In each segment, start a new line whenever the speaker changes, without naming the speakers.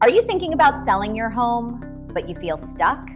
Are you thinking about selling your home, but you feel stuck?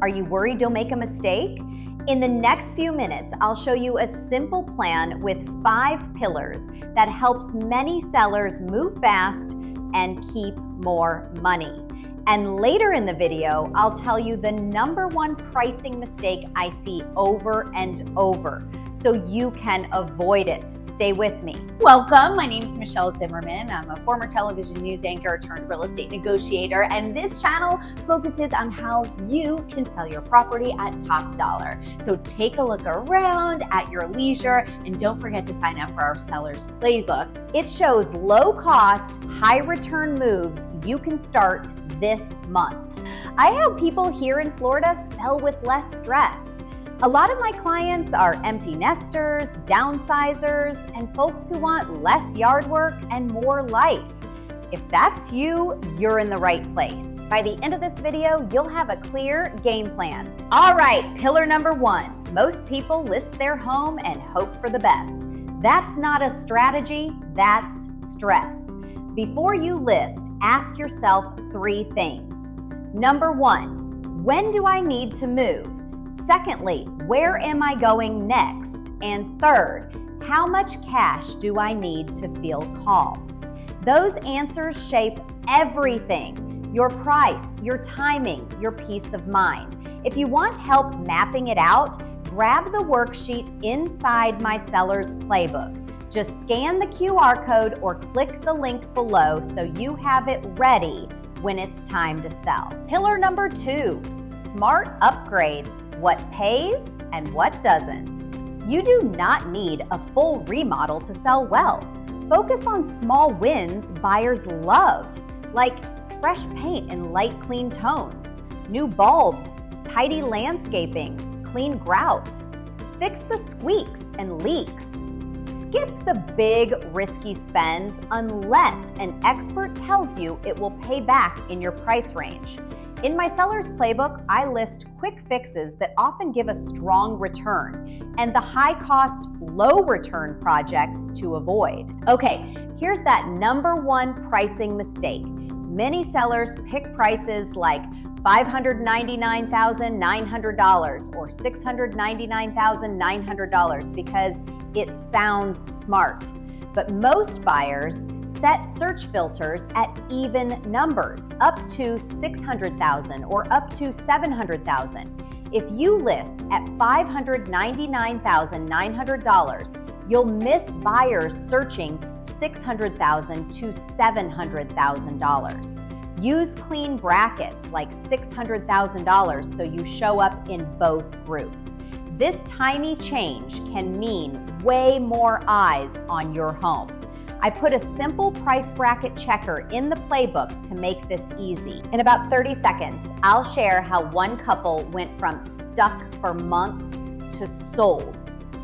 Are you worried you'll make a mistake? In the next few minutes, I'll show you a simple plan with 5 pillars that helps many sellers move fast and keep more money. And later in the video, I'll tell you the #1 pricing mistake I see over and over, so you can avoid it. Stay with me. Welcome, my name is Michelle Zimmerman. I'm a former television news anchor turned real estate negotiator, and this channel focuses on how you can sell your property at top dollar. So take a look around at your leisure, and don't forget to sign up for our Seller's Playbook. It shows low cost, high return moves you can start this month. I help people here in Florida sell with less stress. A lot of my clients are empty nesters, downsizers, and folks who want less yard work and more life. If that's you, you're in the right place. By the end of this video, you'll have a clear game plan. All right, pillar #1. Most people list their home and hope for the best. That's not a strategy, that's stress. Before you list, ask yourself 3 things. #1, when do I need to move? Secondly, where am I going next? And third, how much cash do I need to feel calm? Those answers shape everything: your price, your timing, your peace of mind. If you want help mapping it out, grab the worksheet inside my Seller's Playbook. Just scan the QR code or click the link below so you have it ready when it's time to sell. Pillar #2, smart upgrades. What pays and what doesn't. You do not need a full remodel to sell well. Focus on small wins buyers love, like fresh paint in light clean tones, new bulbs, tidy landscaping, clean grout. Fix the squeaks and leaks. Skip the big, risky spends unless an expert tells you it will pay back in your price range. In my Seller's Playbook, I list quick fixes that often give a strong return and the high-cost, low-return projects to avoid. Okay, here's that #1 pricing mistake. Many sellers pick prices like $599,900 or $699,900 because it sounds smart. But most buyers set search filters at even numbers, up to $600,000 or up to $700,000. If you list at $599,900, you'll miss buyers searching $600,000 to $700,000. Use clean brackets like $600,000 so you show up in both groups. This tiny change can mean way more eyes on your home. I put a simple price bracket checker in the playbook to make this easy. In about 30 seconds, I'll share how one couple went from stuck for months to sold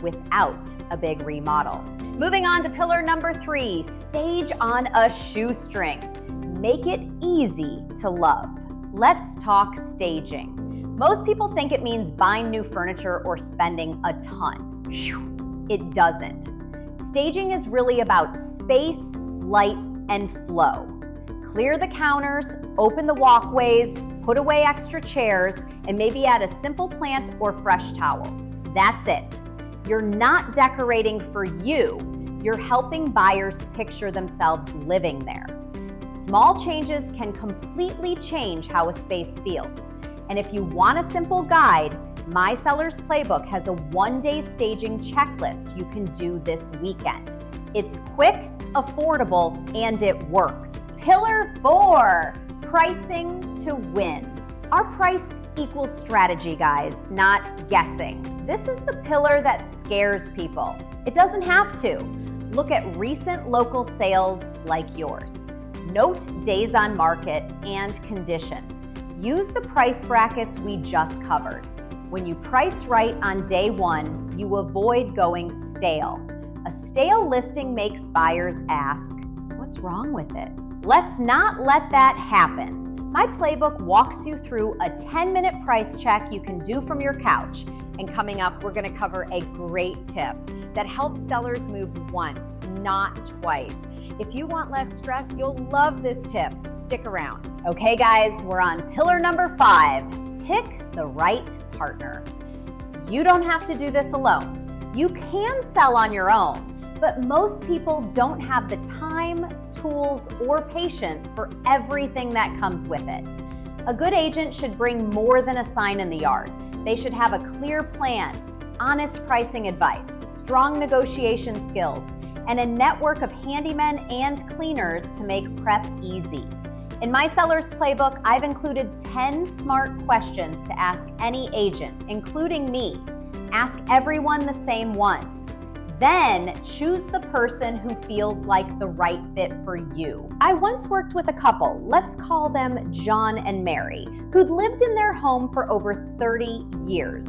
without a big remodel. Moving on to pillar #3, stage on a shoestring. Make it easy to love. Let's talk staging. Most people think it means buying new furniture or spending a ton. It doesn't. Staging is really about space, light, and flow. Clear the counters, open the walkways, put away extra chairs, and maybe add a simple plant or fresh towels. That's it. You're not decorating for you. You're helping buyers picture themselves living there. Small changes can completely change how a space feels. And if you want a simple guide, my Seller's Playbook has a 1-day staging checklist you can do this weekend. It's quick, affordable, and it works. Pillar 4, pricing to win. Our price equals strategy, guys, not guessing. This is the pillar that scares people. It doesn't have to. Look at recent local sales like yours. Note days on market and condition. Use the price brackets we just covered. When you price right on day 1, you avoid going stale. A stale listing makes buyers ask, what's wrong with it? Let's not let that happen. My playbook walks you through a 10-minute price check you can do from your couch, And coming up, we're gonna cover a great tip that helps sellers move once, not twice. If you want less stress, you'll love this tip. Stick around. Okay guys, we're on pillar number 5. Pick the right partner. You don't have to do this alone. You can sell on your own, but most people don't have the time, tools, or patience for everything that comes with it. A good agent should bring more than a sign in the yard. They should have a clear plan, honest pricing advice, strong negotiation skills, and a network of handymen and cleaners to make prep easy. In my Seller's Playbook, I've included 10 smart questions to ask any agent, including me. Ask everyone the same ones. Then choose the person who feels like the right fit for you. I once worked with a couple, let's call them John and Mary, who'd lived in their home for over 30 years.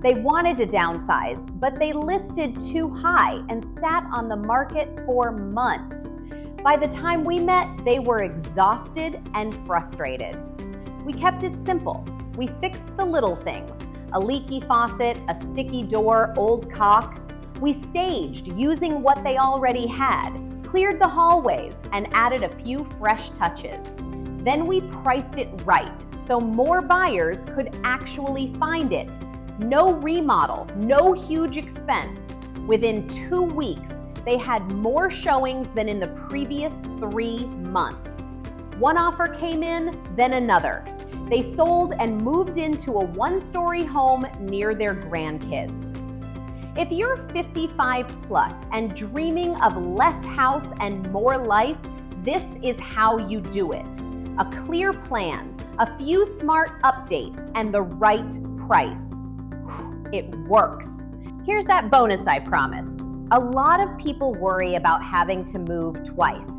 They wanted to downsize, but they listed too high and sat on the market for months. By the time we met, they were exhausted and frustrated. We kept it simple. We fixed the little things, a leaky faucet, a sticky door, old caulk. We staged using what they already had, cleared the hallways, and added a few fresh touches. Then we priced it right so more buyers could actually find it. No remodel, no huge expense. Within 2 weeks, they had more showings than in the previous 3 months. One offer came in, then another. They sold and moved into a 1-story home near their grandkids. If you're 55 plus and dreaming of less house and more life, this is how you do it. A clear plan, a few smart updates, and the right price. It works. Here's that bonus I promised. A lot of people worry about having to move twice,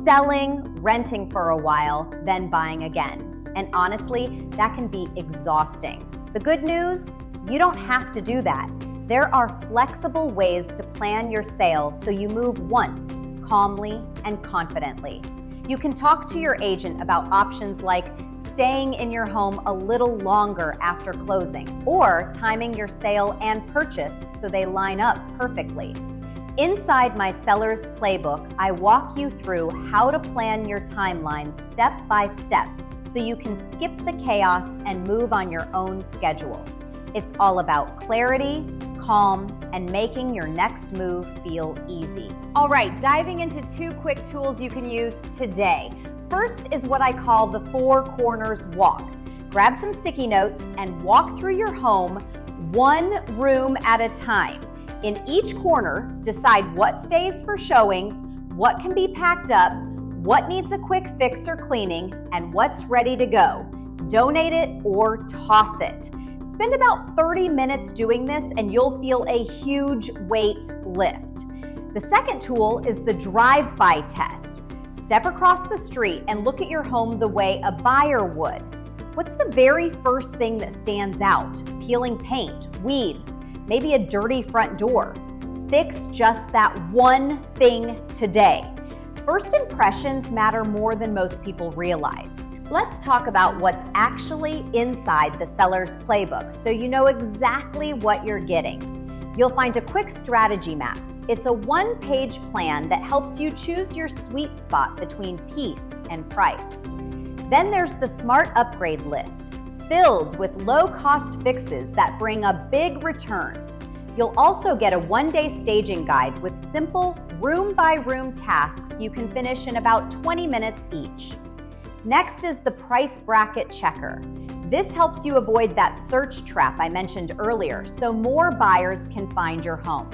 selling, renting for a while, then buying again. And honestly, that can be exhausting. The good news, you don't have to do that. There are flexible ways to plan your sale so you move once, calmly and confidently. You can talk to your agent about options like staying in your home a little longer after closing, or timing your sale and purchase so they line up perfectly. Inside my Seller's Playbook, I walk you through how to plan your timeline step by step so you can skip the chaos and move on your own schedule. It's all about clarity, calm, and making your next move feel easy. All right, diving into 2 quick tools you can use today. First is what I call the 4 corners walk. Grab some sticky notes and walk through your home 1 room at a time. In each corner, decide what stays for showings, what can be packed up, what needs a quick fix or cleaning, and what's ready to go. Donate it or toss it. Spend about 30 minutes doing this and you'll feel a huge weight lift. The second tool is the drive-by test. Step across the street and look at your home the way a buyer would. What's the very first thing that stands out? Peeling paint, weeds, maybe a dirty front door. Fix just that one thing today. First impressions matter more than most people realize. Let's talk about what's actually inside the Seller's Playbook so you know exactly what you're getting. You'll find a quick strategy map. It's a 1-page plan that helps you choose your sweet spot between peace and price. Then there's the Smart Upgrade list, filled with low-cost fixes that bring a big return. You'll also get a 1-day staging guide with simple room-by-room tasks you can finish in about 20 minutes each. Next is the price bracket checker. This helps you avoid that search trap I mentioned earlier so more buyers can find your home.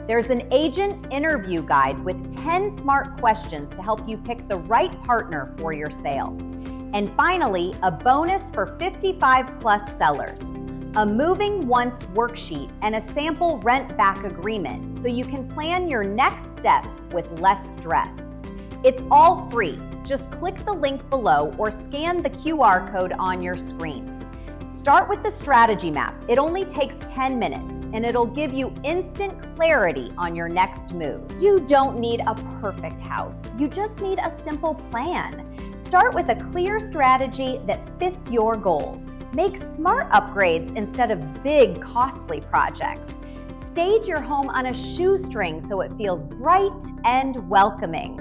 There's an agent interview guide with 10 smart questions to help you pick the right partner for your sale. And finally, a bonus for 55 plus sellers, a moving once worksheet and a sample rent back agreement so you can plan your next step with less stress. It's all free. Just click the link below or scan the QR code on your screen. Start with the strategy map. It only takes 10 minutes and it'll give you instant clarity on your next move. You don't need a perfect house. You just need a simple plan. Start with a clear strategy that fits your goals. Make smart upgrades instead of big, costly projects. Stage your home on a shoestring so it feels bright and welcoming.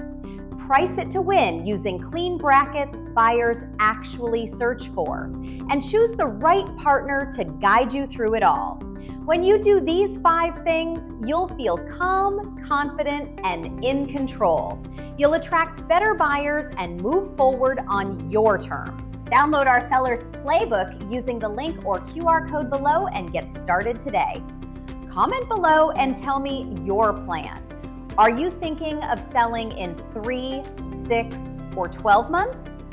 Price it to win using clean brackets buyers actually search for. And choose the right partner to guide you through it all. When you do these 5 things, you'll feel calm, confident, and in control. You'll attract better buyers and move forward on your terms. Download our seller's playbook using the link or QR code below and get started today. Comment below and tell me your plan. Are you thinking of selling in 3, 6, or 12 months?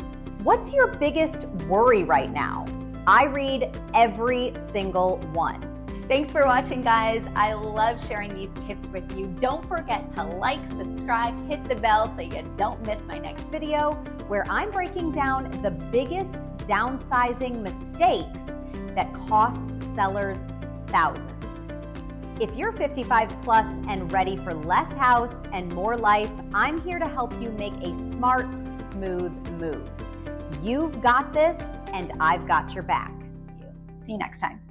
What's your biggest worry right now? I read every single one. Thanks for watching, guys. I love sharing these tips with you. Don't forget to like, subscribe, hit the bell so you don't miss my next video where I'm breaking down the biggest downsizing mistakes that cost sellers thousands. If you're 55 plus and ready for less house and more life, I'm here to help you make a smart, smooth move. You've got this, and I've got your back. See you next time.